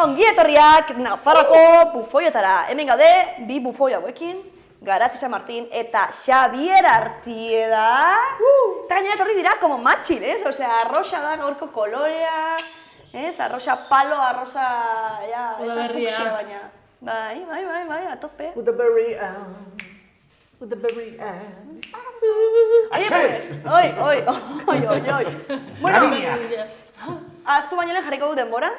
ongi etorriak Nafarroako bufoietara. Hemen gaude, bi bufoi hauekin, Garatzi San Martin eta Xabier Artieda. Eta gainera etorri dira como matxil, ez? Osea, arroxa da gaurko kolorea, ez? Arroxa palo, arroxa... Udaberria. Baina... Bai, a tope. Udaberria. Oi. Bueno, aztu baino lehen jarriko du denbora.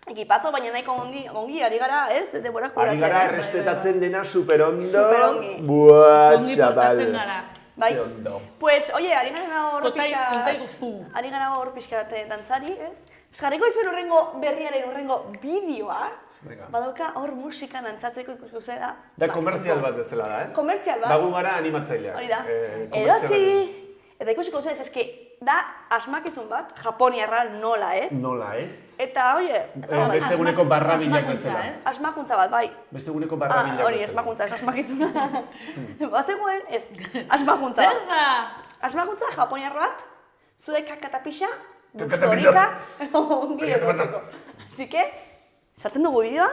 Ekipazo, baina nahiko ongi ari gara, ez? Denborak Ari gara errespetatzen dena superondo. Superongi. Buah, Ongi chaval. portatzen gara. Bai. Ze ondo. Pues, oye, ari gara hor Kontai guztu. Ari gara hor pixkat dantzari, ez? Jarriko izuen horrengo berriaren horrengo bideoa. Venga. Badauka hor musika dantzatzeko ikusi da. Da komertzial bat bezala da, ez? Komertzial bat. Bagu gara animatzaileak. Hori da. Komertziala. Erosi. Eta ikusiko zuen, eske da asmakizun bat, japoniarra nola, ez? Nola, ez? Eta, oie, Beste eguneko barrabilak bezala. asmakuntza bat, bai. Beste eguneko barrabilak bezala. Hori, asmakuntza, ez asmakizuna. Bazegoen, ez, asmakuntza bat. Zer da? Asmakuntza japoniarra bat, zuek kakatapixa, Kakatapixa. ongi etortzeko. Así que, sartzen dugu bideoa.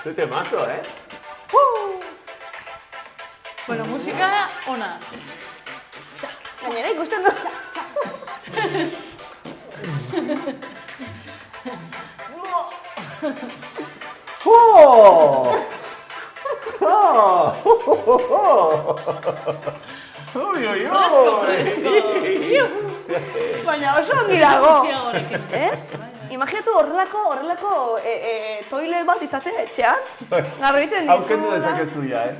Ze temazo, eh? Bueno, musika ona. Gainera ikusten du. Oi. Baina oso ongi dago. Gutxiagorekin. Ez? Imaginatu horrelako toilet bat izate etxean. Garbiten Hau kendu dezakezu ja, eh?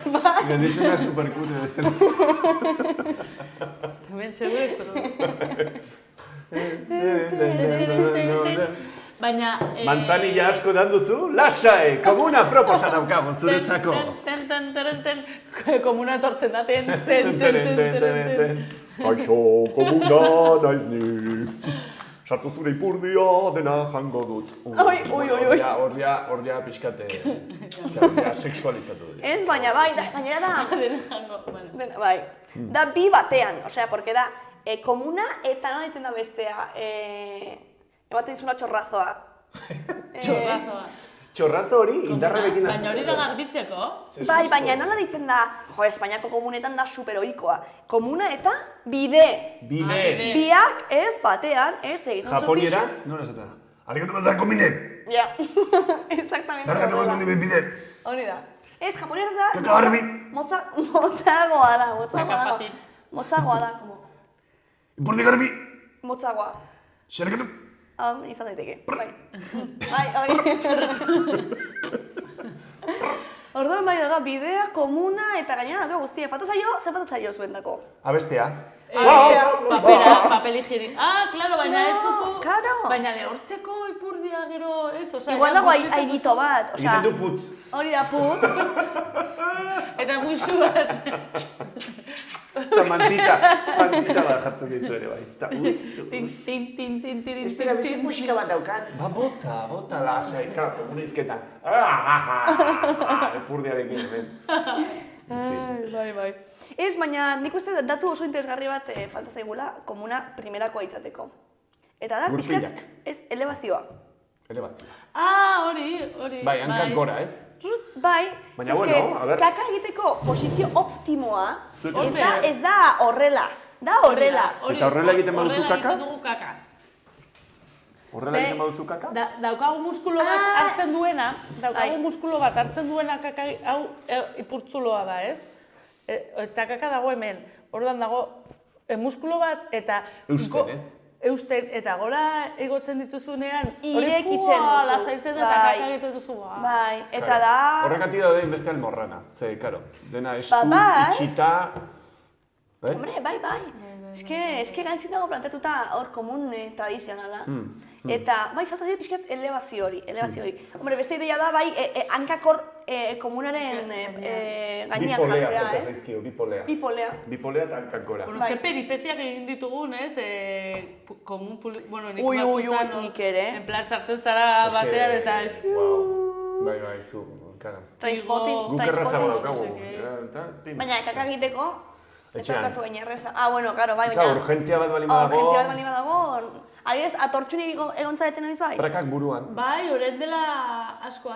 Genditzen da superkute bestela. Hemen txeguek, Baina... Manzanilla asko dan duzu? Lasai! Komuna proposa daukagu zuretzako! Komuna etortzen da, Kaixo, komuna naiz ni. Sartu zure ipurdia dena jango dut. Oi. Horria pixkate, sexualizatu dut. Ez, baina bai, gainera da... Dena jango, bueno. Bai, da bi batean, osea, porque da komuna eta nola ditzen da bestea, ematen dizuna txorrazoa. Txorrazoa. Txorrazo hori indarrarekin... Baina hori da garbitzeko. Bai, baina nola ditzen da, Espainiako komunetan da superoikoa. Komuna eta bide. Bide. Biak ez batean, ez egiten zu Japonieraz, nola esaten da? Arikatu bazak komine! Ja, exactamente. Zarkatu bazak komine bide! Hori da. Ez, japonieraz da... Kaka garbi! Motzagoa da. Kakapatin. Motzagoa da, como... Ipurdi garbi! Motzagoa. Xerkatu! Izan daiteke, bai. Bai. Orduan bai dago, bidea, komuna eta gainera dago guztia. Zer falta zaio zuendako? Abestea. Papera, papel higiene. Claro, baina ez duzu... Claro. Baina lehortzeko ipurdia gero ez, osea... Igual dago ainito bat, osea... Egiten du putz. Hori da putz. Eta musu bat. Eta mantita bat jartzen ditu ere bai. Tin. Espera, beste musika bat daukat. Ba, bota lasai, una izketan. Epurdiarekin hemen. Bai. Ez, baina nik uste datu oso interesgarri bat falta zaigula komuna primerakoa izateko. Eta da, Gurpilak. ez, elebazioa. Elebazioa. Hori. Bai, hankak gora, ez? Bai, Baina, bueno, a ver. kaka egiteko posizio optimoa Zuek ez da horrela. Da horrela. Eta horrela egiten baduzu kaka? Horrela egiten dugu kaka. Horrela egiten baduzu kaka? Daukagu muskulo bat hartzen duena, Ai. kaka hau ipurtzuloa da, ez? Eta kaka dago hemen, orduan dago muskulo bat eta... Eusten, ez? Eusten, eta gora egotzen dituzunean, Irekitzen duzu. Lasaitzen eta Bai. kaka egiten duzu. Bai, eta da... Horregatik daude beste almorrana. Ze, karo, dena eskuz, bai. itxita... Hombre, bai. Eske gainzit dago planteatuta hor komun tradizionala. Eta, bai, falta dira pixkat elebazio hori. Hombre, beste ideia da, bai, hankakor komunaren gainean Bipolea jartzea, falta ez? zaizkio, bipolea. Bipolea. Eta hankak gora. Bueno, ze peripeziak egin ditugun, ez? Komun, bueno, nik Ui, batzutan, nik ere. En plan, sartzen zara batean eta... Bai, zu, kara. Transporting. Guk errazago transporting. daukagu. Baina, kaka egiteko, Ez daukazu gain erresa. Bueno, claro, bai, Eta urgentzia bat bali badago. Urgentzia bat bali badago. Adibidez, atortxunik egon zareten noiz bai? Prakak buruan. Bai, orain dela asko.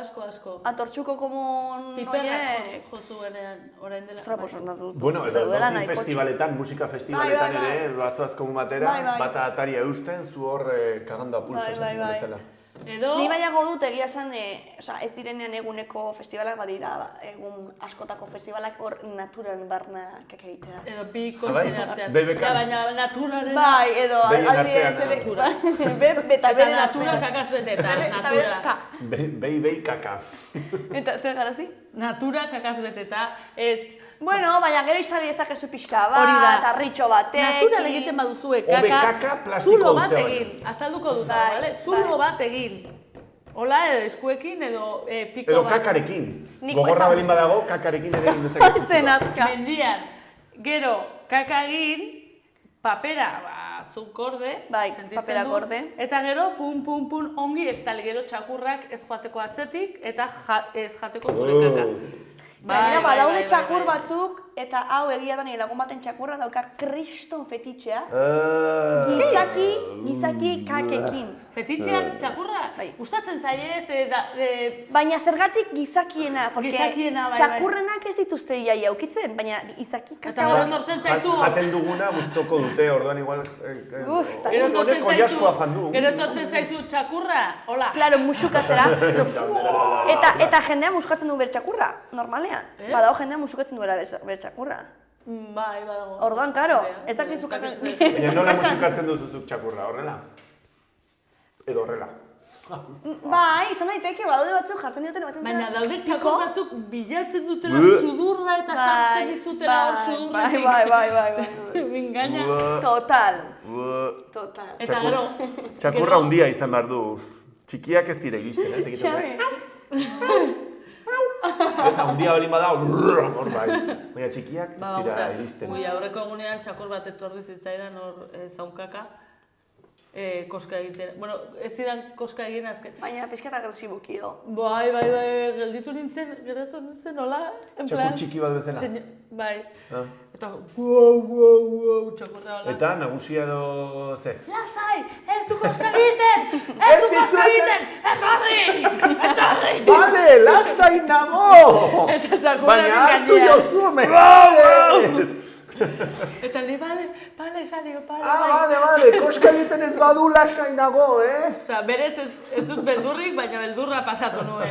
Atortxuko komun... Piperrak jo zuenean, orain dela. Ostra, pues ondatu. Bueno, edo dozin festivaletan, musika festivaletan ere, batzoaz komun batera, bata ataria eusten, zu hor kaganda pulso esan bezala. Edo... Ni baiago dut egia esan, ez direnean eguneko festivalak badira, egun askotako festivalak hor naturan barna egitea. Edo bi koitzen artean. Bebekan. Baina naturaren... Bai, edo Behien adibidez, Eta natura kakaz beteta, natura. Behi kaka. Eta zer garazi? Natura kakaz beteta, ez... Bueno, baina gero izan dezakezu pixka Hori da. bat, harritxo batekin. Natural egiten baduzue Obe kaka, kaka plastiko zulo bat ustea egin, baino. azalduko dut, Bai, bale? bai. Zulo bat egin. Hola, edo eskuekin, edo piko Edo bat. kakarekin. Nik Gogorra esan- balin badago, kakarekin ere egin dezakezu. Zen azka. Mendian, gero, kaka egin, papera, zuk gorde, Bai, sentitzen papera du, gorde. Eta gero, pun, ongi estali, gero txakurrak ez joateko atzetik, eta ez jateko zure kaka. Gainera, badaude txakur batzuk, eta hau egia da nire lagun baten txakurra dauka kriston fetitxea. Gizaki kakekin. Fetitxean txakurra? Bai. Gustatzen zaie Baina zergatik gizakiena, porque Gizakiena, bai, txakurrenak ez dituzte iaia aukitzen, baina gizaki Eta kaka gero bat. tortzen zaizu... Jaten duguna gustoko dute, orduan igual... Gero tortzen Honeko jaskoa jandu. Gero tortzen zaizu txakurra, hola. Claro, musukatzera. Eta jendea musukatzen du bertxakurra, normalean. Badago jendea musukatzen duela bertxakurra. Bai, badago. Orduan, karo, ez dakizu kaka... Baina nola musikatzen duzuzuk txakurra, horrela? Edo horrela. Bai, izan daiteke, badaude batzuk jartzen dioten batzen Baina daude txakur batzuk bilatzen dutela Bleh. sudurra eta sartzen dizutela hor sudurretik. Bai. Mingaina. Total. Total. Eta gero... Txakurra handia izan behar du. Txikiak ez dira iristen, ez egiten Xabi. Ez, handia balin bada, hor bai. Baina txikiak ez dira iristen. Ui, aurreko egunean txakur bat etorri zitzaidan hor zaunkaka. Koska egiten. Bueno, ez zidan koska egin azken. Baina pixkat agresiboki edo. Bai, geratu nintzen, hola? Txakur txiki bat bezala. Bai. Ah. Eta, wow, txakurra hola. Eta nagusia edo ze? Lasai, ez du koska egiten! Ez du koska egiten! Etorri! Bale, lasai nago! Eta txakurra Baina hartu gainean. jozu, mesedez! Eta ni, bale, esadio, Bale, koska egiten ez badu lasai nago, Osea, berez ez dut beldurrik, baina beldurra pasatu nuen.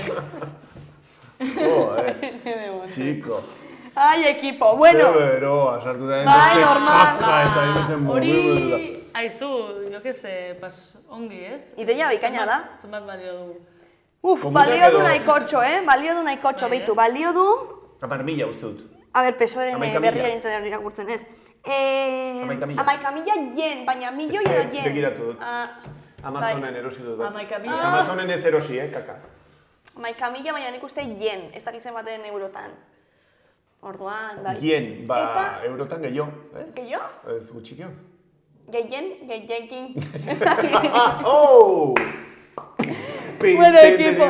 Chico. Ai, ekipo, bueno. Zebero, asartu da Bai, normal. kaka, ez da beste Hori, mugimendu. aizu, jo que se, ongi, ez? Ideia bikaina da. Zenbat balio du. Balio du edo- nahikotxo, Balio du nahikotxo, Bai, beitu. Balio du... 10.000 uste dut. A ber, pesoeren 11.000. berria nintzen irakurtzen ez. 11.000. 11.000 yen, baina milioi Eske, edo yen. begiratu dut. Bai. Amazonen erosi dut bat. 11.000. Amazonen ez erosi, kaka. 11.000, baina nik uste yen, ez dakitzen baten eurotan. Orduan, bai. Yen, Eta, eurotan gehiago, ez? gehiago? Ez gutxikio. Gehiekin. Oh! Bueno, equipo.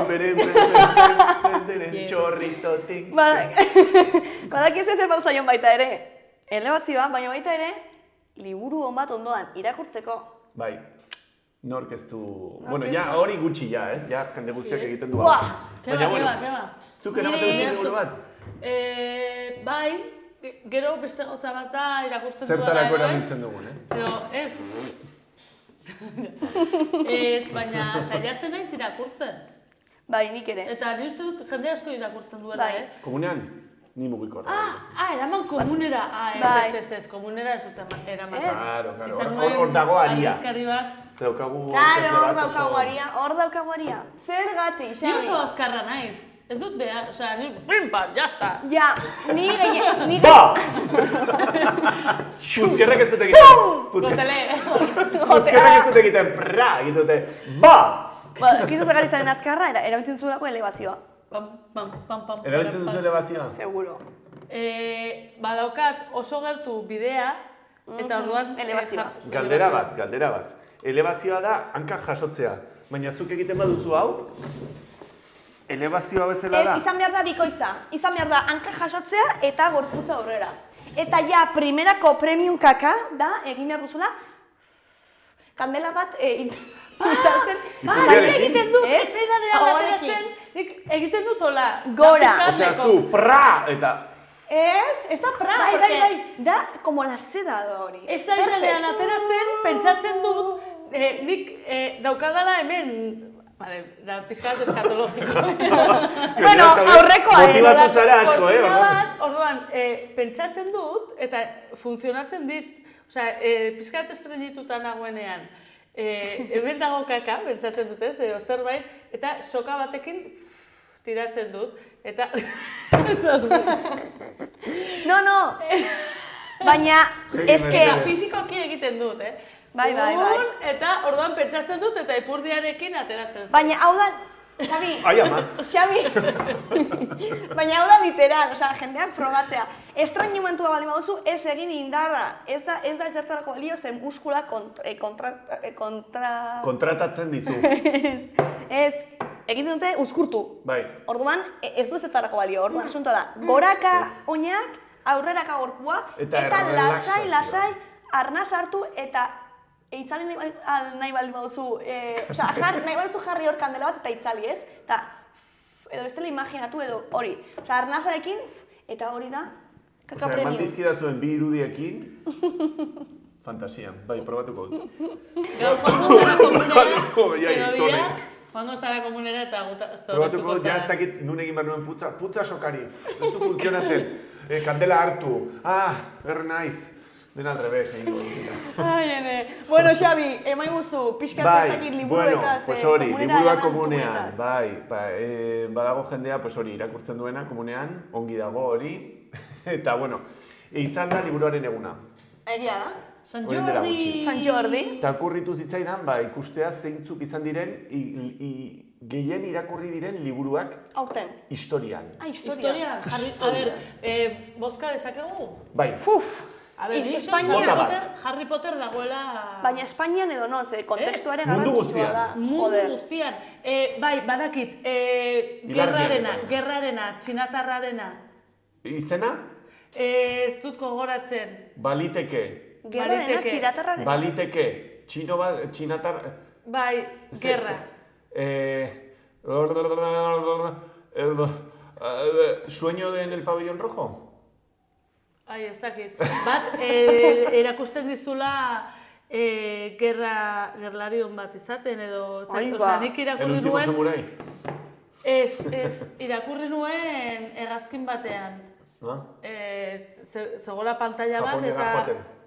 Txorritotik. Badak ez zer bat zaion baita ere. Elebazioa, baina baita ere, liburu on bat ondoan irakurtzeko. Bai, nork ez du... Bueno, ja hori gutxi ja, ez? Ja, jende guztiak egiten du. Buah! Baina, bueno, Keba. zuk eramaten duzun liburu bat? Bai, gero beste gauza bat da irakurtzen duela. Zertarako erabiltzen dugun, ez? Edo, ez, baina saiatzen naiz irakurtzen. Bai, nik ere. Eta ni uste dut jende asko irakurtzen duela, Bai. Komunean, ni mugikorra. Eraman komunera. Bai. Ez, komunera ez dut eraman. Claro, Izan hor dago aria. aldizkari bat. Zeukagu... Claro, hor daukagu aria. Zergatik, Ni oso Xabi? azkarra naiz. Ez dut behar, osea, ni pimpan, jazta. Ja, ni gehien... Ba! Puzkerrak ez dut egiten. Gotele. Puzkerrak ez dut egiten. Pra! Egiten dute. Ba! Kizu zagarizaren azkarra, erabiltzen zuelako elebazioa. Pam. Erabiltzen duzu elebazioa? Seguro. Badaukat oso gertu bidea, eta orduan... Elebazioa. Galdera bat. Elebazioa da hanka jasotzea. Baina zuk egiten baduzu hau, elebazioa bezala da. Ez, izan behar da bikoitza. Izan behar da hanka jasotzea eta gorputza aurrera. Eta ja, primerako premium kaka da, egin behar duzula, kandela bat itzartzen. Egiten dut, ez edanean ateratzen, nik egiten dut hola. Gora. Osea, zu, pra, eta... Ez da pra, bai. Da, como la seda da hori. Ez edanean ateratzen, pentsatzen dut, nik daukadala hemen, da pizkat eskatologiko. Bueno, aurrekoa, Motibatu zara asko, Orduan, pentsatzen dut, eta funtzionatzen dit, osea, pizkat estrenituta nagoenean, hemen dago kaka, pentsatzen dut ez, edo zerbait, eta soka batekin tiratzen dut, eta... No. Baina, eske... Fizikoki egiten dut, Bai. Eta orduan pentsatzen dut, eta ipurdiarekin ateratzen zen. Baina, hau da, Xabi, baina hau da literal, osea, jendeak probatzea. Estreinimentua baldin baduzu, ez egin indarra. Ez da ezertarako balio, zen muskula kontratatzen dizu. Ez, egiten dute uzkurtu. Bai. Orduan, ez du ezertarako balio, orduan asuntoa da. Goraka oinak, aurreraka gorpua, eta lasai, arnaz hartu eta eitzali nahi baldin baduzu, nahi baduzu jarri hor kandela bat eta eitzali, ez? Eta, edo bestela imaginatu edo hori. Osea, arnazarekin, eta hori da, kaka premium. Eman dizkida zuen bi irudiekin, fantasian, bai, probatuko dut. Joango zara komunera eta probatuko dut, ja ez dakit nun egin behar nuen putza sokari. Ez du funtzionatzen, kandela hartu, erre naiz. Dena al revés, egin dut. Bueno, Xabi, emai guzu, pixkat ezakit liburuetaz liburua komunean, bai, badago jendea, hori, irakurtzen duena komunean, ongi dago hori, eta, bueno, izan da liburuaren eguna. Egia da. San Jordi. Eta okurritu zitzaidan, ikustea zeintzuk izan diren, gehien irakurri diren liburuak aurten. Historian. Historian. A ber, bozka dezakegu? Bai. Espainian. Harry Potter dagoela... Baina Espainian edo no, ze kontekstuaren Mundu guztian. Mundu guztian. Bai, badakit, gerrarena, txinatarrarena. Izena? Ez dut gogoratzen. Baliteke. Gerrarena, txinatarrarena. Baliteke. Txinatar... Bai, gerra. ¿Sueño en el pabellón rojo? Ai, ez dakit. Bat, erakusten dizula gerlarion bat izaten edo... Osea, nik irakurri nuen... El último samurai? Ez, irakurri nuen hegazkin batean. Zegoela pantalla bat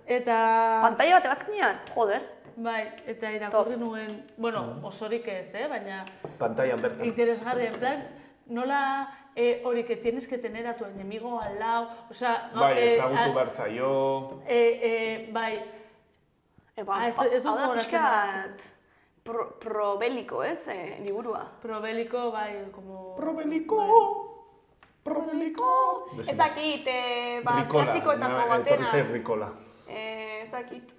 eta... Pantalla bat hegazkinean? Joder. Bai, eta irakurri nuen... Bueno, osorik ez, baina... Pantailan bertan. Interesgarri, en plan, nola... hori, que tienes que tener a tu enemigo al lado, o sea... Bai, ezagutu behar zaio... Bai. Ez du pixkat probeliko, ez, liburua? Probeliko, bai, como... Probeliko! Ez dakit, klasikoetako batena. Etorri Rikola. Ez dakit.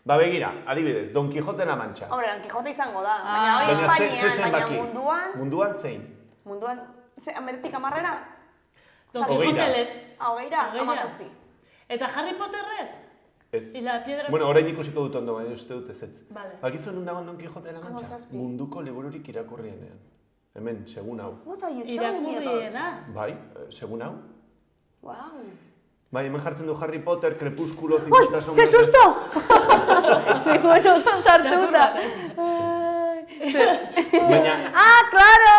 Begira, adibidez, Don Quijote la Mancha. Hombre, Don Quijote izango da, baina hori Espainian, baina munduan... Munduan zein? Munduan... Ameritik amarrera? Don Quijote lehen. Hogeira, 17. Eta Harry Potterrez? Ez. Piedra... Bueno, orain ikusiko dut ondo, baina uste dut ez. Vale. Bakizu nun dagoen Don Quijote la Mancha? Munduko libururik irakurrienean. Hemen, segun hau. What are you telling me about? Bai, segun hau. Wow. Bai, hemen jartzen du Harry Potter, Crepúsculo, 50 sombras... ¡Ze susto! Bueno, son sartuta. Baina... Claro!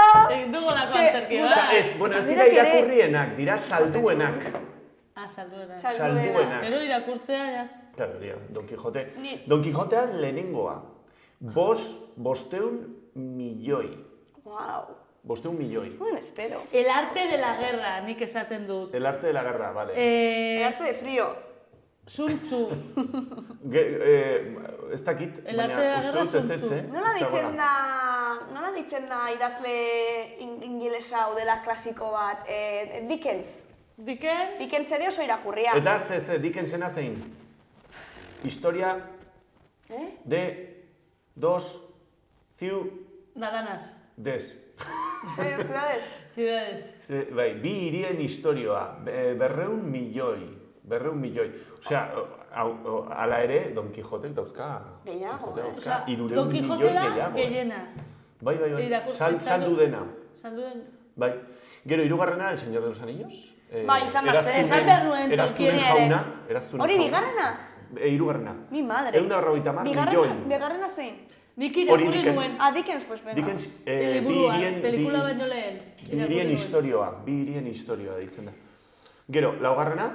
Dugu lako antzerki, ba? Ez, bueno, ez dira irakurrienak, dira salduenak. Salduenak. Salduenak. Gero irakurtzea, ja. Claro, Don Quijote. Don Quijotean lehenengoa. 500 milioi. Wow. 500 milioi. Bueno, espero. El arte de la guerra, nik esaten dut. El arte de la guerra, vale. El arte de frío. Sun Tzu. Ez dakit, baina uste dut ez etze. Nola ditzen da idazle ingilesa hau dela klasiko bat? Dickens. Dickens? Dickens ere oso irakurria. Eta Dickensena zein? Historia de dos ciudadanas. Ciudades? Ciudades. Bai, 2 hirien historioa, 200 milioi. 200 milioi. Osea, ala ere, Don Quijotek dauzka. Gehiago, Osea, 300 Don Quijote milioi da gehiago. gehiena. Bai. Saldu dena. Saldu den. Bai. Gero, hirugarrena, El Señor de los Anillos. Bai, izan bat zen. Esan behar nuen Eraztunen Tolkien jauna. Hori, bigarrena? Hirugarrena. Mi madre. 150 milioi. Bigarrena zein? Nik Hori irakurri Dickens. nuen. Dickens, pues venga. Dickens, Liburuan, pelikula baino lehen. bi hirien istorioa deitzen da. Gero, laugarrena,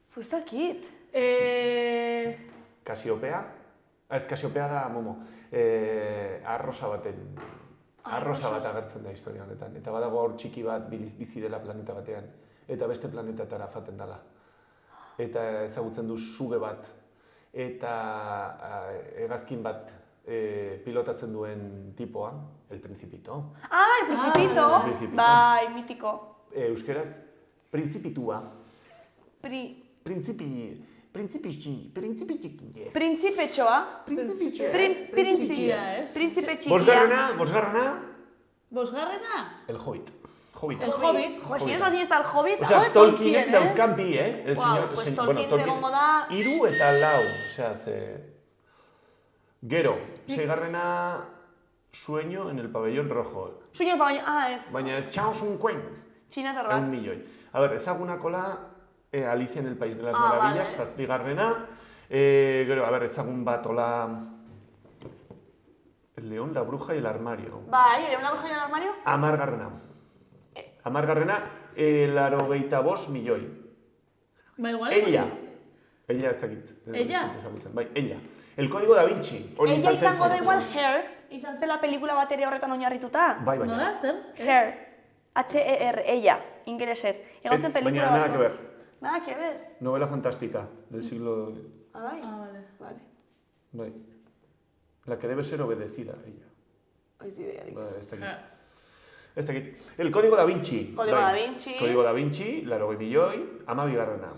Fustakit. Kasiopea. Ez, Kasiopea da, momo. Arrosa bat agertzen da historia honetan. Eta badago hor txiki bat bizi dela planeta batean. Eta beste planetatara faten dela. Eta ezagutzen du suge bat. Eta hegazkin bat pilotatzen duen tipoa, El Principito. El Principito. El Principito. Bai, mitiko. Euskeraz, Principitua. Principetxoa. Txikia, ez? Príncipe txikia. Bosgarrena? El Hobbit. El Hobbit. Jo, si ez bat está el Hobbit. Osea, Tolkienek dauzkan bi, El Guau, señor... pues Tolkien egongo da... 3 eta 4, osea, Gero, seigarrena Sueño en el pabellón rojo. Sueño el pabellón, ez. Baina ez Chaos un Quen. Txinatar 1 bat. milioi. A ver, ezagunakola Alicia en el País de las Maravillas, vale. zazpigarrena. Gero, a ver, ezagun bat hola... El león, la bruja y el armario. Bai, ere una bruja en el armario? Amargarrena, 85 milioi. Ba, igual. Ella ez dakit. Ella? Bai, ella. El Código da Vinci. Ella izango da igual Hair, izan zela pelikula bat ere horretan oinarrituta. Bai, baina. Nola, zer? Hair. H-E-R, ella, ingelesez. Egon zen pelikula Baina bat. nada que ver. Nada que ver. Novela fantástica del siglo... Bai? Vale. Bai. La que debe ser obedecida, ella. Ez ideiarik Bai, ez. ez dakit. El Código da Vinci. Código da Vinci. Código da Vinci, 80 milioi, 12garrena.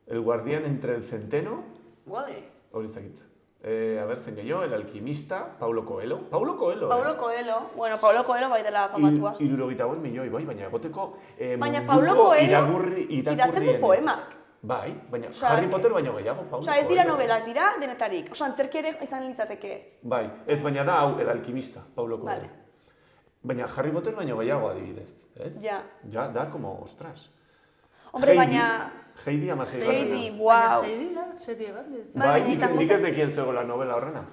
El guardián entre el centeno, Gode. hori ez dakit. A ver, zen gehiago, El alquimista, Paulo Coelho. Paulo Coelho, Paulo Coelho. Bueno, Paulo Coelho bai dela famatua. 75 milioi, bai, baina egoteko Baina Paulo Coelho idazten du irakurrien. poemak. Bai, baina Osea, Harry Potter baino gehiago, Paulo Osea, ez dira Coelho. novelak dira, denetarik. Osea, antzerki ere izan litzateke. Bai, ez baina da hau, El alquimista, Paulo Coelho. Vale. Baina Harry Potter baino gehiago adibidez, ez? Ja. Ja, da, como, ostras. Hombre, Heidi, baina... Heidi amasei Heidi, garrena. wow. Heidi da, serie bat. ez? Bai, Bai, baina izango nik zen- ez dekien zego la novela horrena.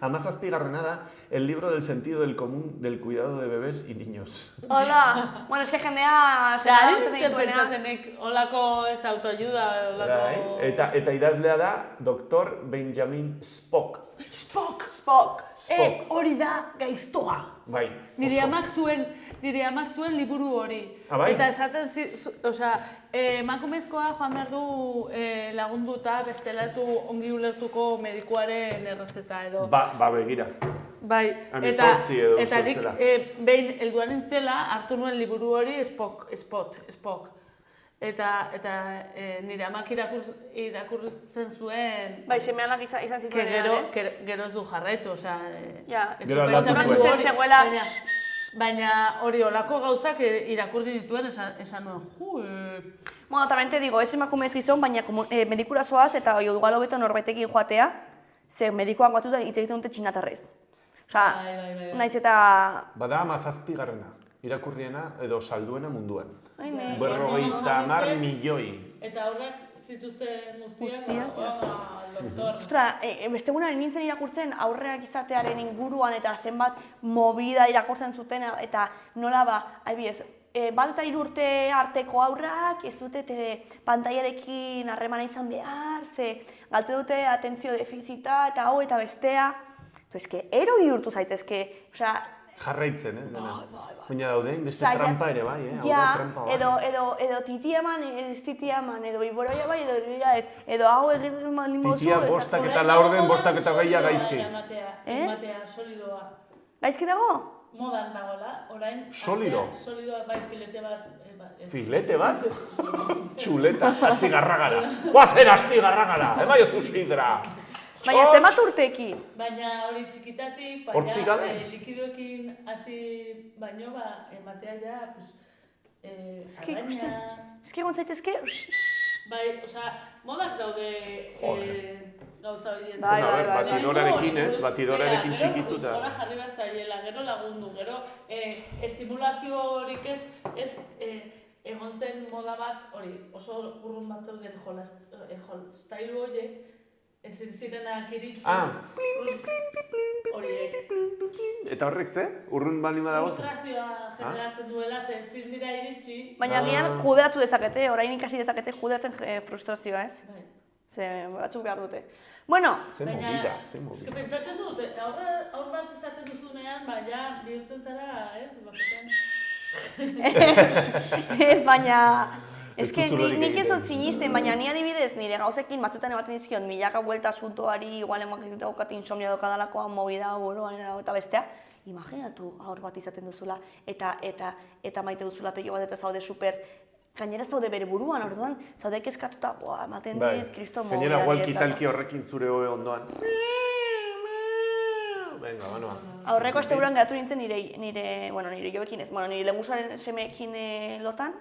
17garrena da El libro del sentido del común del cuidado de bebés y niños. Hola. Bueno, es que jendea... Osea, Osea, ari nintzen pentsazenek olako ez autoayuda, Bai, olako... eta idazlea da Dr. Benjamin Spock. Spock. Hori da gaiztoa. Bai, Nire oso. amak zuen liburu hori. Ah, bai? Eta esaten osea, emakumezkoa joan behar du lagunduta, bestela ez du ongi ulertuko medikuaren errezeta edo. Ba, begira. Bai, eta 18 edo uste nik zela. behin helduan nintzela hartu nuen liburu hori Spock. Eta nire amak irakurtzen zuen Bai, semeanak izan que zituen. gero ez du jarraitu, osea... Ja. ez Gero du aldatu pentsatu zuen. hori, Zegoela- Baina hori olako gauzak irakurri dituen esan nuen, Bueno, también te digo, ez emakumez gizon, baina medikura zoaz eta igual hobeto norbaitekin joatea, ze medikoak batzutan hitz egiten dute txinatarrez. Osea, Bai. naiz eta... Bada 17garrena, irakurriena edo salduena munduan. Ai, me... 50 milioi. Eta horrek zituzten Guztiak, doktor. Ostra, beste egunean nintzen irakurtzen aurreak izatearen inguruan eta zenbat movida irakurtzen zuten eta nola ba, adibidez, bat eta 3 urte arteko aurrak ez dute pantailarekin harremana izan behar, ze galte dute atentzio defizita eta hau eta bestea. Es que ero bihurtu zaitezke, osea, Jarraitzen, ez dena. Baina daude, beste Osea, trampa ere bai, ja, trampa bai. edo titia eman, ez titia eman, edo iboroia bai, edo hau egin limozu. Titia bostak eta laurden, bostak eta gehiago gaizki. Ematea, solidoa. Gaizki dago? Modan dagoela, orain... Solido? Solidoa bai filete bat... Filete bat? Txuleta, astigarragara. Guazen astigarragara, emaiozu sidra. Baina zenbat urteekin? Baina hori txikitatik, Hortzik gabe? likidoekin hasi baino, ematea ja, pues, arraina... Eski egon zaitezke... Bai, osea, modak daude gauza horien. Bai, bai, bai. Batidorarekin, ez? Batidorarekin txikituta. Gero jarri bat zailela, gero lagundu, gero estimulazio horik ez egon zen moda bat, hori, oso urrun bat zeuden style horiek, ezin zirenak iritsi. Horiek. Eta horrek ze? Urrun bali badago? Frustrazioa generatzen duela, ze ezin dira iritsi. Baina gian kudeatu dezakete, orain ikasi dezakete kudeatzen frustrazioa, ez? Bai. Ze batzuk behar dute. Bueno, Ze movida, ze eske movida. pentsatzen dut, aur bat izaten duzunean, ja, bihurtzen zara, ez? Bakotan. ez baina... Ez que zuzulorik nik ez egiten. dut sinisten, baina ni adibidez nire gauzekin batzutan ematen dizkiot milaka buelta asuntoari, igual daukat insomnia daukadalakoa, movida buruan eta bestea. Imaginatu aur bat izaten duzula eta maite duzula pilo bat eta zaude super gainera zaude bere buruan, orduan zaude kezkatuta, ematen dit, kriston movida. Gainera walkie-talkie horrekin zure ondoan. Venga, banoa. Aurreko asteburuan geratu nintzen nire jobekin ez, nire lehengusuaren semeekin lotan,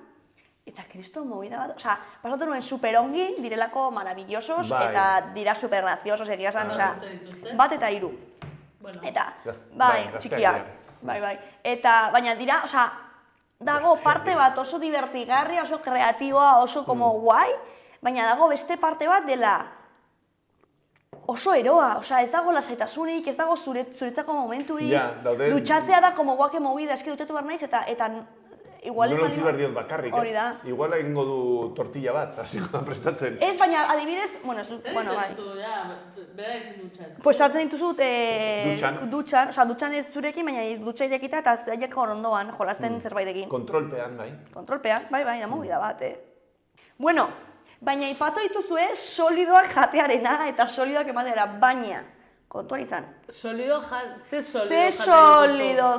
eta kriston movida bat, osea, pasatu nuen superongi, direlako maravillosos, Bai. eta dira super graziosos, egia esan, osea, dituzte. bat eta 3. Bueno, Eta, bai, bai, txikia, gazteak bai. Eta, baina dira, osea, dago parte bat oso divertigarria, oso kreatiboa, oso como guai, baina dago beste parte bat dela oso eroa, osea, ez dago lasaitasunik, ez dago zuretzako momenturik, Ja, daude- dutxatzea da como guake movida, eski dutxatu behar naiz, eta igual ez Nola utzi behar diot bakarrik, Hori ez? da. Igual egingo du tortilla bat, hasiko da prestatzen. Ez, baina adibidez, bueno, bai. Bera egin dutxan. Pues sartzen dituzut Dutxan. dutxan ez zurekin, baina dutxa irekita eta zaiak ondoan jolasten zerbaitekin. Kontrolpean, bai. Kontrolpean, bai, da movida bat, Bueno, baina ipatu dituzue solidoak jatearena eta solidoak emateara, baina kontuan izan. Solido ze Ze solido,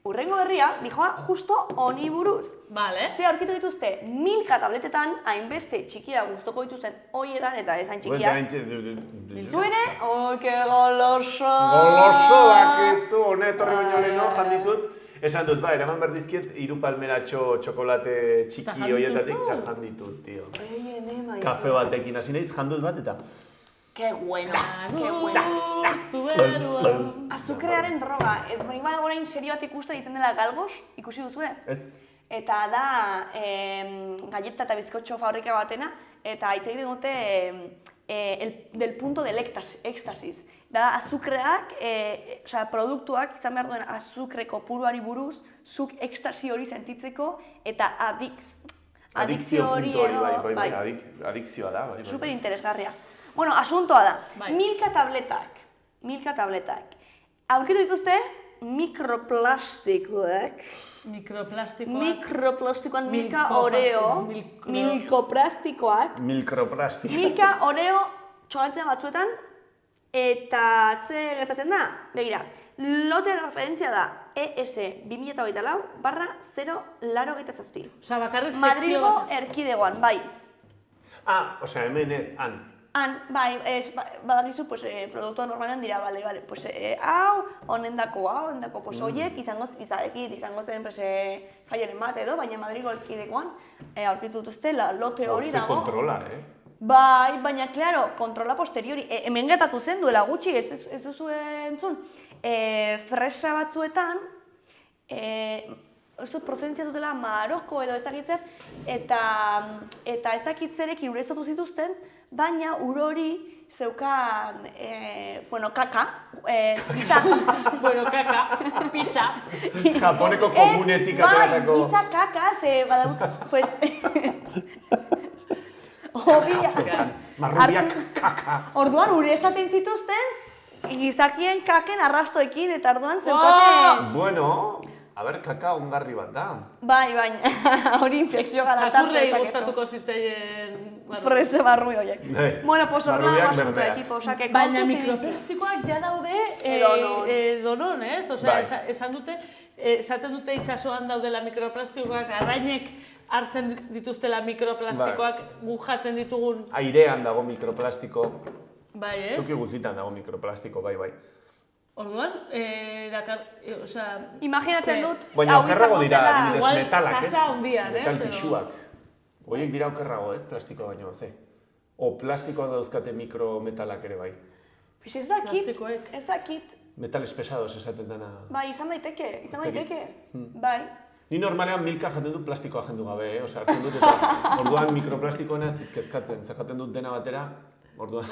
urrengo berria, dijoa justo honi buruz. Vale. Ze aurkitu dituzte milka tabletetan, hainbeste txikia gustoko dituzten hoietan eta ez hain txikia. Zuene, que goloso! Golosoak ez du, honetorri baino leheno janditut. Esan dut, eraman behar dizkiet, 3 palmeratxo txokolate txiki horietatik, eta janditut, tio. Kafe batekin, hasi nahiz, jandut bat eta... Qué bueno, qué bueno. Azukrearen droga, nik badago orain serio bat ikuste egiten dela Galgos, ikusi duzue? Ez? Eta da galleta eta bizkotxo fabrika batena, eta hitz egiten dute del punto del éxtasis. Da azukreak, produktuak izan behar duen azukre kopuruari buruz, zuk ekstasi hori sentitzeko eta adikzio hori edo... Bai, adikzioa da, bai. Super interesgarria. Bueno, asuntoa da, milka tabletak. Aurkitu dituzte mikroplastikoak. Mikroplastikoan milka oreo. Milkoplastikoak. Milka oreo txokolatea batzuetan. Eta ze gertatzen da? Begira, lote referentzia da ES 2024/087. Osa, bakarrik sekzio Madrilgo bat. erkidegoan, bai. Osea, hemen ez, han. Bai, badakizu, produktua normalean dira, bale, pues hau, honendako, pues horiek izango zen faiaren bat edo, baina Madrilgo erkidegoan aurkitu dutuzte lote hori dago. Kontrola, Bai, baina, klaro, kontrola posteriori. Hemen gertatu zen duela gutxi, ez duzu entzun. Fresa batzuetan, prozentzia zutela Maroko edo ezakitzer, eta ezakitzerekin ureztatu zituzten, baina urori zeukan, kaka, pizza. Pizza. Japoneko komunetik ateratako. Bai, pizza kaka, ze badauk, pues... Marrubiak kaka. Orduan ureztaten zituzten, gizakien kaken arrastoekin, eta orduan zeukaten... Bueno, kaka ongarri bat da. Bai, hori infekzio gara Txakurrei gustatuko zitzaien... Frese barrui horiek. Bueno, pues horrela dago asunto ekipo, osea, baina mikroplastikoak ja daude edonon, ez? Osea, esaten dute itsasoan daudela mikroplastikoak, arrainek hartzen dituztela mikroplastikoak, gu jaten ditugun... Airean dago mikroplastiko. Bai, ez? Toki guztietan dago mikroplastiko, bai. Orduan, Imaginatzen dut, Baina hau okerrago izango dira, zela... adibidez, igual metalak, ez? kasa handian, ez, Metal edo? pixuak. Horiek dira okerrago, ez? Plastikoa baino, ze? O plastikoak dauzkate mikrometalak ere bai. Pues ez dakit, Plastikoek. ez dakit. Metales pesados esaten dena. Bai, izan daiteke, izan Ez dakit. daiteke. Bai. Ni normalean milka jaten dut plastikoa jendu gabe, Osea, hartzen dut eta orduan mikroplastikoena ez dit kezkatzen. Zer jaten dut dena batera, orduan...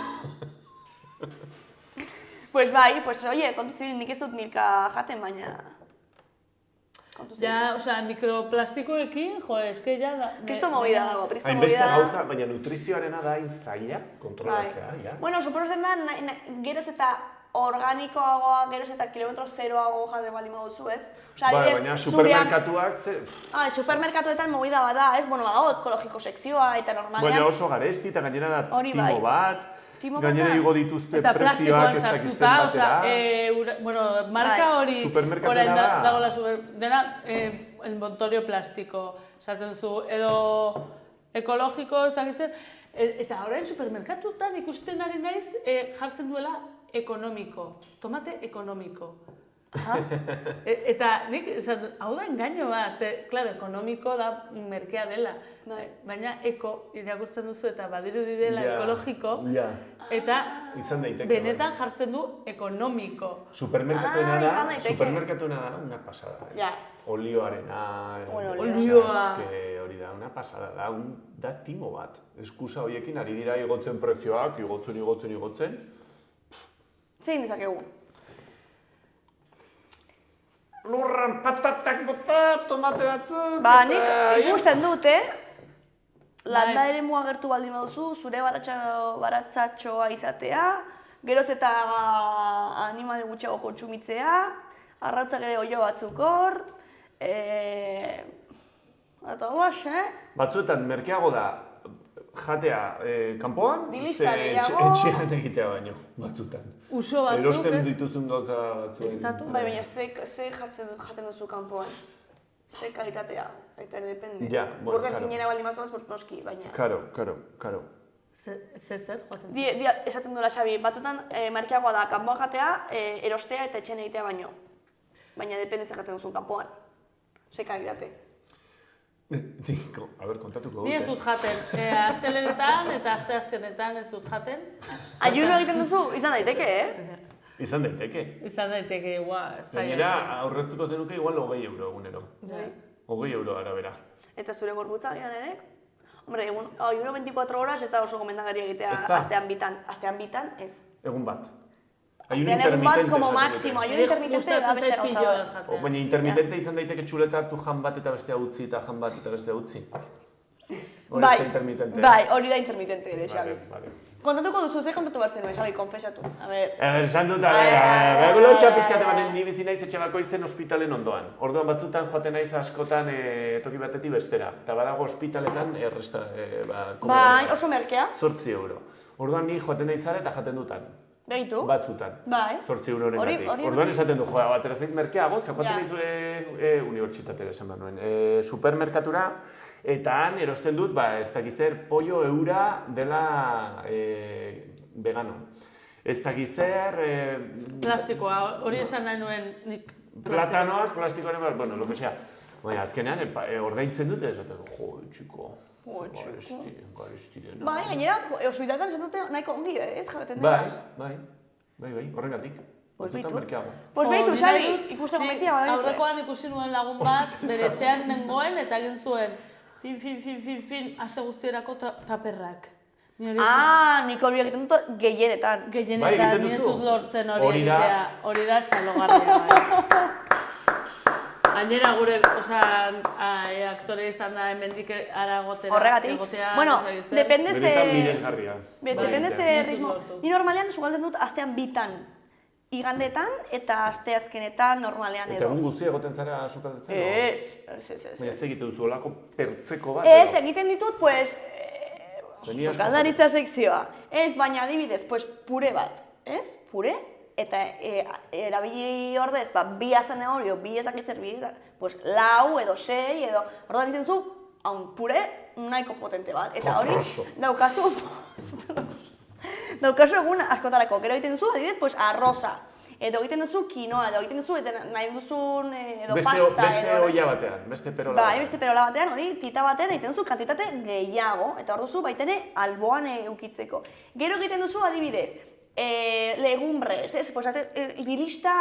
Pues bai, pues oye, kontu ziren nik ez dut milka jaten, baina... Kontu ziren. Ja, mikroplastikoekin, jo, eske ja da... Kristo movida dago, kristo Hainbeste movida. gauza, baina nutrizioarena da hain zaila kontrolatzea, ja. Bueno, suposatzen da, geroz eta organikoagoa, geroz eta kilometro zeroago jaten baldin baduzu, ez? Osea, Bai, adibidez, baina zurean- supermerkatuak ze... supermerkatuetan movida bada, ez? Bueno, badago ekologiko sekzioa eta normalean... Baina oso garesti eta gainera da Hori timo bai. bat, Timo gainera bat da. igo dituzte Eta prezioak plastikoan ez dakizen sartuta, batera. bueno, marka Bai. hori Supermerkatuna orain da. dagoela dena envoltorio plastiko, esaten zu, edo ekologiko, ez dakizen, eta orain supermerkatutan ikusten ari naiz jartzen duela ekonomiko, tomate ekonomiko. Eta nik, hau da engaino bat, ze, klaro, ekonomiko da merkea dela. Bai. Baina eko irakurtzen duzu eta badirudi dela Ja, ekologiko, ja. eta Izan daiteke, benetan jartzen du ekonomiko. Supermerkatuena izan da, daiteke. supermerkatuena da una pasada. Ja. Olioarena, Bueno, olioa. hori da, una pasada da, da timo bat. Eskusa horiekin ari dira igotzen prezioak, igotzen. Zein dezakegu? Lurran patatak bota, tomate batzuk, Ba, nik ikusten dut, landa Bai. ere agertu baldin baduzu, zure baratzatxoa izatea, geroz eta animali gutxiago kontsumitzea, arratzak ere oio batzuk hor, eta holas, Batzuetan merkeago da jatea kanpoan, Dilista ze gehiago. etxean egitea baino, batzuetan. Uso batzuk, Erosten ez? dituzun gauza batzuen. Estatu. Bai, baina ze jaten duzu kanpoan? Ze kalitatea, eta ere depende. Ja, bueno, Burger claro. Kingera baldin bazoaz, pues noski, baina... Karo. Zer joaten Esaten duela Xabi, batzutan merkeagoa da kanpoan jatea, erostea eta etxean egitea baino. Baina depende zer jaten duzun kanpoan. Ze kalitate. A ber, kontatuko Ni ez dut jaten, astelenetan eta asteazkenetan ez dut jaten. Ayuno egiten duzu, izan daiteke, Izan daiteke. Izan daiteke, Gainera, aurreztuko zenuke igual 20 euro egunero. Bai. 20 euro arabera. Eta zure gorputza gian ere? Hombre, ayuno 24 horas ez da oso gomendagarria egitea Ez da. astean bitan. Astean bitan, ez. Egun bat. Astean egun bat, como máximo. Ayuno intermitente da beste gauza bat. Baina intermitente izan daiteke txuleta hartu jan bat eta bestea utzi eta jan bat eta bestea utzi. Hori ez da intermitente. Bai, hori da intermitente ere, Xabi. Vale. Kontatuko duzu, zer kontatu behar zenuen, Xabi, konfesatu. A ver. Esan dut, Ai. lotxa pixkate baten ni bizi naiz etxe bakoitzen ospitalen ondoan. Orduan batzutan joaten naiz askotan toki batetik bestera. Eta badago ospitaletan Bai, oso merkea. 8 euro. Orduan ni joaten naizara eta jaten dutan. Begitu. Batzutan. Bai. 8 euroren Hori- gatik. hori Orduan beti. esaten du, joa, batera zait merkeago, ze joaten Ja. naiz unibertsitatera esan behar nuen. Supermerkatura, eta han erosten dut, ez dakiz zer, pollo eura dela vegano. Ez dakiz zer... Plastikoa, hori esan nahi nuen nik. Platanoak, plastikoaren bat, bueno, lo que sea. Baina, azkenean, ordaintzen dute, esaten du, jo, txiko. Garesti dena. Bai, gainera, ospitaletan esan dute nahiko ongi, ez jaten dela. Bai, horrengatik. Pues Batzutan behitu. merkeago. Pues behitu, Xabi, ikusteko maitia bada Aurrekoan ikusi nuen lagun bat, bere etxean nengoen eta egin zuen fin, aste guztierako taperrak. Ni hori Nik hori egiten dut gehienetan. Bai, gehienetan, egiten ni ez duzu? dut lortzen hori Hori da- egitea. Hori da txalogarria, bai. Gainera gure, aktore izan da hemendik ara egotera. Horregatik. egotea, Bueno, ez dakit zer. depende Benetan ze... miresgarria. Depende ze Bai, ritmo. lortu. Ni normalean sugaltzen dut astean bitan. Igandetan eta asteazkenetan normalean Eta edo. egun guztia egoten zara sukaldatzen? Ez. Baina ez egiten duzu olako pertzeko bat? Ez, edo? egiten ditut, pues, Zeni asko sukaldaritza sekzioa. Ez, baina adibidez, pues, pure bat, ez? Pure? Eta erabili ordez, bi zanahorio, bi ezakitzer, pues, 4 edo 6 edo, orduan egiten zu, pure nahiko potente bat. Eta hori, Potroso. daukazu egun askotarako. Gero egiten duzu, adibidez, pues, arroza. edo egiten duzu kinoa, edo egiten duzu nahi duzun edo Beste pasta. beste olla batean, beste perola Bai, beste perola batean, hori, tita batean egiten duzu kantitate gehiago, eta hor duzu baitene alboan eukitzeko. Gero egiten duzu adibidez, legumbres, ez? Pues dilista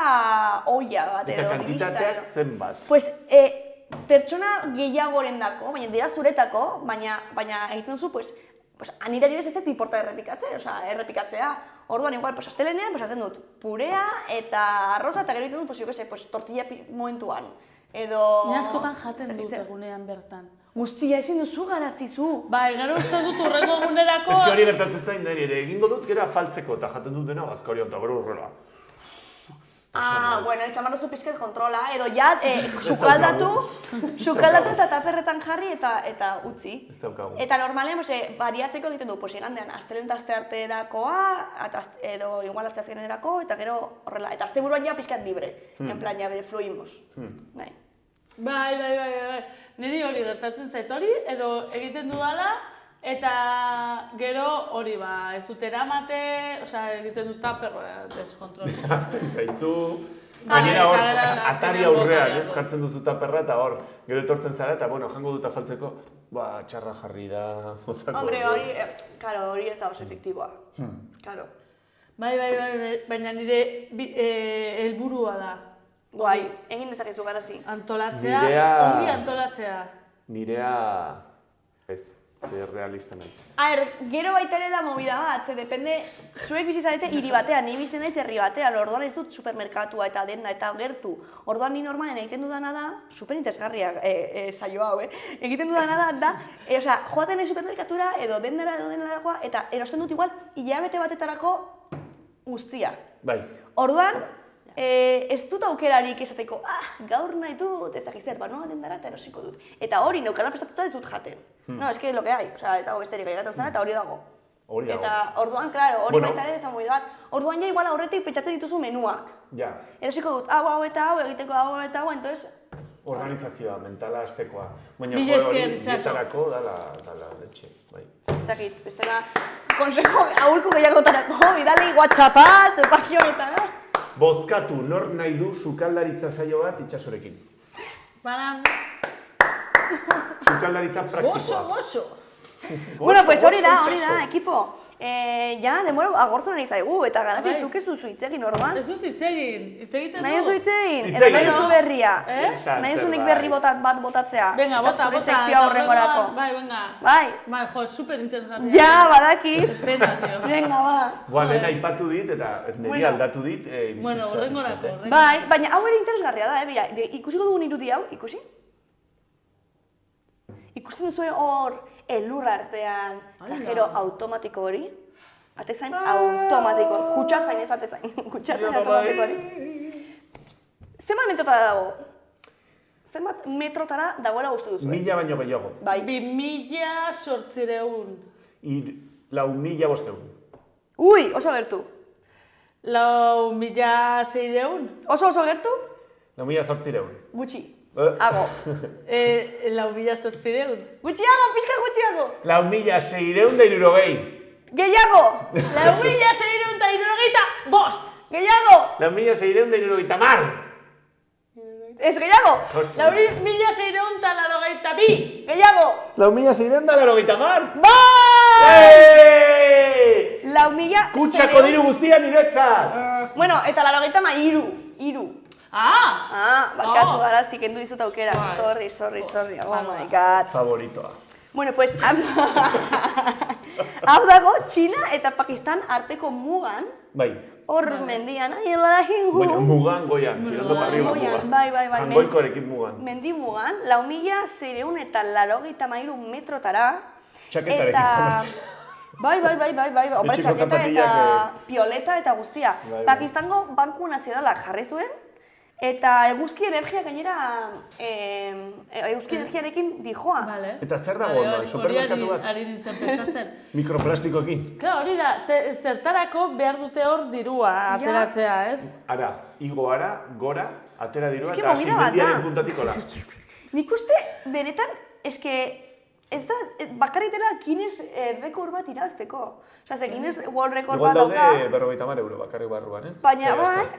olla bat edo, Eta kantitateak zenbat. Pues, pertsona gehiagoren dako, baina dira zuretako, baina egiten duzu, pues anira dibes ez dut importa errepikatzea. Orduan, igual, pues astelenean, pues hartzen dut purea eta arroza, eta gero egiten dut, pues jo que se, pues tortilla momentuan. Edo... Ni askotan jaten dut egunean bertan. Guztia, ezin duzu garazizu. Bai, gero uste dut urrengo egunerako... Ez hori gertatzen zain da nire, egingo dut gera faltzeko eta jaten dut dena bazkarion eta gero horrela. Bueno, etxamar duzu pizket kontrola, edo ja, sukaldatu eta taperretan jarri eta utzi. Ez daukagu. Eta normalean, bariatzeko egiten du, igandean, astelehen eta astearterakoa, edo igual asteazkenerako, eta gero horrela. Eta asteburuan ja pizkat libre, en plan, ja fluimos. Bai. Niri hori gertatzen zait hori, edo egiten dudala, eta gero hori ez dut eramate, egiten dut taperra deskontrol. Azten zaizu, gainera hor, atari aurrean, jartzen duzu taperra eta hor, gero etortzen zara eta, jango dut afaltzeko, txarra jarri da. Hombre, hori ez da oso efektiboa. Claro. Bai, baina nire helburua da. Guai, egin dezakezu garazi. Antolatzea, ongi antolatzea. Nirea, ez. Zer realista naiz. Gero baita ere da movida bat, depende, zuek bizi zarete hiri batean, ni bizi naiz herri batean, orduan ez dut supermerkatua eta denda eta gertu. Orduan ni normalen egiten dudana da, superinteresgarria saio hau, egiten dudana da, joaten nahi supermerkatura edo dendara edo dendarakoa, eta erosten dut igual hilabete batetarako guztia. Bai. Orduan, ez dut aukerarik esateko, gaur nahi dut, ez dakiz zer, noa dendara eta erosiko dut. Eta hori, neukalan prestatuta ez dut jaten. No, es que lo que hay, ez dago besterik egiten zara eta hori dago. Eta orduan, claro, hori baita ere ezan bat. Orduan ja igual aurretik pentsatzen dituzu menuak. Ja. Erosiko dut, hau eta hau, egiteko hau eta hau, entonces... Organizazioa, mentala aztekoa. Baina Mila hori esker, itxaso. dietarako dala letxe, bai. Ez dakit, bestela, konsejo aurko gehiagotarako, bidali WhatsAppa, zepakio honetara. Bozkatu nor nahi du sukaldaritza saio bat itxasorekin. Baram. Sukaldaritza praktikoa. Gozo. Bueno, pues hori da, ekipo. Ja, denbora agortzen nahi zaigu, eta garazi zuk ez duzu hitz egin orduan. Ez dut hitz egiten du. Nahi duzu hitz egin? Edo nahi duzu berria? Nahi duzu nik berri bat botatzea? Venga, bota. Zure sekzioa horrengorako. Bai, venga. Bai? Bai, jo, superinteresgarria. Ja, badakit. Pena, tío. Venga, ba. Lehen aipatu dit eta niri aldatu dit bizitza. Bueno, horrengorako. Bai, baina hau ere interesgarria da, mira, ikusiko dugun irudi hau, ikusi? Ikusten duzu hor elur artean, kajero automatiko hori? Atezain automatiko, kutsazain ez atezain, kutsazain automatiko hori. Zenbat metrotara dago? Zenbat metrotara dagoela uste duzu? 1000 baino gehiago. Bai. 2800. 4500. Ui, oso gertu. 4600. Oso gertu? 4800. Gutxi. Hago. 4700. Gutxiago, pixka gutxiago. 4660. Gehiago. 4675. Gehiago. 4660. Ez gehiago. 4682. Gehiago. 4660. Bai! Lau mila... Kutxako diru guztia niretzat! Bueno, eta 93. Barkatu gara, zikendu dizut aukera. Sorry. Oh my god. Favoritoa. Bueno, pues... Hau dago, Txina eta Pakistan arteko mugan. Bai. Hor mendian, Bueno, mugan goian, tirando para arriba mugan. Bai. Jangoikoarekin mugan. Mendi mugan, 4693 metrotara. Txaketarekin jamatzen. Bai. Hombre, Etxeko txaketa eta zapatillak, pioleta eta guztia. Bai. Pakistango Banku Nazionalak jarri zuen, eta eguzki energia gainera, eguzki energiarekin dijoa. Vale. Eta zer dago ondoan, supermerkatu bat? Ari nintzen pentsatzen. Mikroplastikoekin. Claro, hori da, zertarako behar dute hor dirua ateratzea, ez? Ara, igo ara, gora, atera dirua Eske eta movida bat da. simendiaren puntatik hola. Nik uste, benetan, ez da, bakarrik dela Guinness rekord bat irazteko. Osa, Guinness World Record Igual bat dauka. daude €50 bakarrik barruan, ez? Baina, Eta ya bai, está.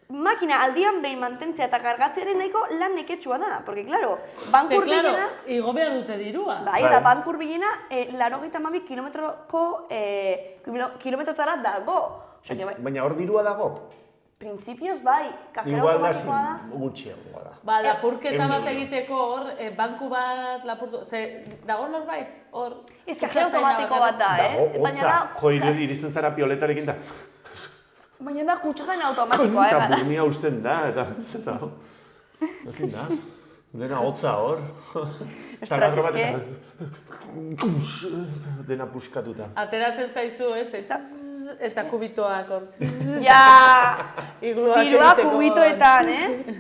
makina aldian behin mantentzea eta kargatzearen nahiko lan neketsua da. Porque, claro, bankur bilena... igo behar dute dirua. Bai, eta bankur bilena, 82 kilometrotara dago. Baina hor dirua dago? Printzipioz bai, kajera Igual da automatikoa da. gutxiagoa da. Ba, lapurketa bat egiteko hor, banku bat lapurtu... Ze, dago norbait, hor... Ez kajera automatiko bat da, Dago, hotza, iristen zara pioletarekin da. Baina da kutxotan automatikoa, Eta gara. burnia usten da, eta ezin da. Dena hotza hor. Ostras, eske... Dena puskatuta. Ateratzen zaizu, eta kubitoak hor. Ja, Igluak dirua egiteko. kubitoetan, ez?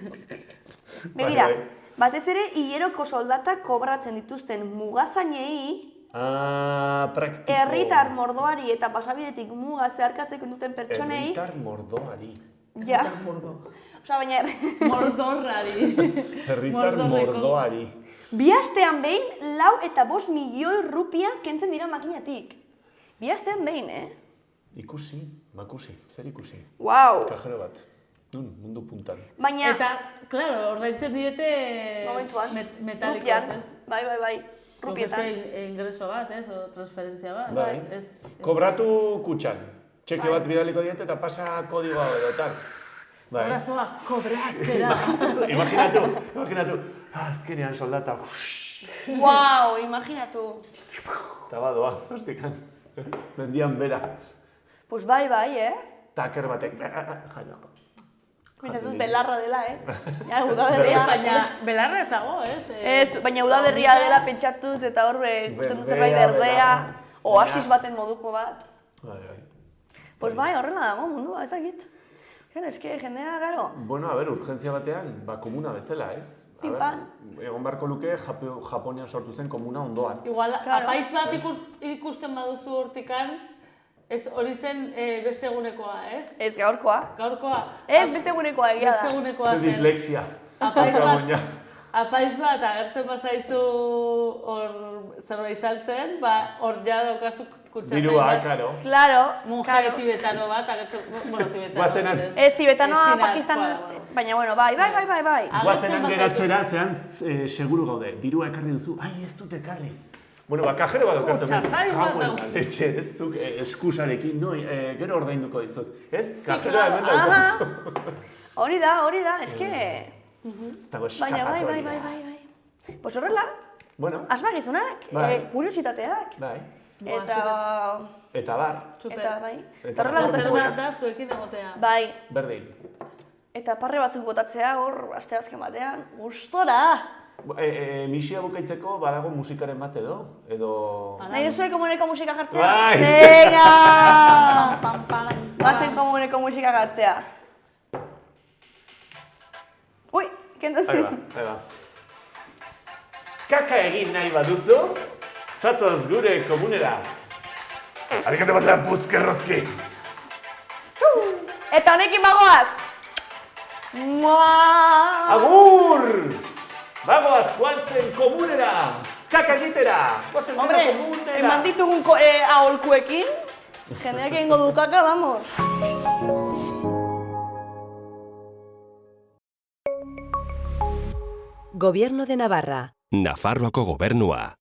Begira, Bai. batez ere, hileroko soldatak kobratzen dituzten mugazainei, Praktiko. herritar mordoari eta pasabidetik muga zeharkatzeko duten pertsonei... Herritar mordoari. Ja. Osa, baina... Mordorrari. Herritar mordoari. Bi astean behin, 4 eta 5 milioi rupia kentzen dira makinatik. Bi astean behin, Ikusi, makusi, zer ikusi. Wow. Kajero bat. Mundu puntan. Baina... Eta, klaro, ordaintzen diete Momentuan, metalikoz, rupian. ez? Bai, rupietan. Ingreso bat, ez? O transferentzia bat. Bai. Ez. Kobratu kutxan. Txeke bat bidaliko diete eta pasa kodigoa edotan. Bai. Hora zoaz, kobratzera. Imaginatu. Azkenean soldata. Wow, imaginatu. Eta badoa, zortikan. Mendian bera. Pues bai, Taker batek. Baina dut belarra dela, ez? Ja, udaberria. Baina, belarra ez dago, ez? Ez, baina udaberria dela pentsatuz eta hor ikusten du zerbait erdea, oasis baten moduko bat. Bai. Pues bai, horrela dago mundua, ezagit. Eske, jendea, gero. Bueno, a ver, urgentzia batean, komuna bezala, ez? Pinpan. Egon barko luke Japonian sortu zen komuna ondoan. Igual, Claro. apaiz bat ikusten baduzu hortikan, ez hori zen beste egunekoa, ez? Ez gaurkoa. Gaurkoa. Ez beste egunekoa egia Beste da. egunekoa Zer zen. dislexia. Apaiz bat agertzen bazaizu hor zerbait saltzen, hor ja daukazu kutxazain Dirua, bat. karo. Claro, Monje tibetano bat agertzen, bueno, tibetano. Guazenan. Ez tibetanoa, Txina, Pakistan, bueno. baina bueno, bai. Guazenan geratzera, zean seguru gaude. Dirua ekarri duzu, ai ez dut ekarri. Bueno, kajero bat daukazu. Kutxazain bat Bueno, daukazu. letxe, ez duk eskusarekin, gero ordainduko dizut. Ez? Kajero claro. hemen daukazu. Hori da, eske... Ez dago Baina eskapatoria. bai. Pues horrela, Bueno, asmagizunak, Bai. kuriositateak. bai. Eta bar, Super. Eta bai. Eta Eta horrela zer Zer gertatzen behar da. da zuekin egotea. Bai. berdin. Eta parre batzuk botatzea hor asteazken batean, gustora. Misia bukaitzeko badago musikaren bat edo? Nahi duzue komuneko musika jartzea? Bai. Venga! Pam, pam. Bazen komuneko musika jartzea. Ui, kendu Ahí ba. Kaka egin nahi baduzu, zatoz gure komunera. Arikate batean puzkerrozki. Eta honekin bagoaz! Mua! Agur! Bagoaz joan zen komunera! Kaka egitera! Goazen dira Hombre, komunera! eman ditugun aholkuekin, jendeak egingo du kaka, vamos. Gobierno de Navarra. Nafarroako gobernua.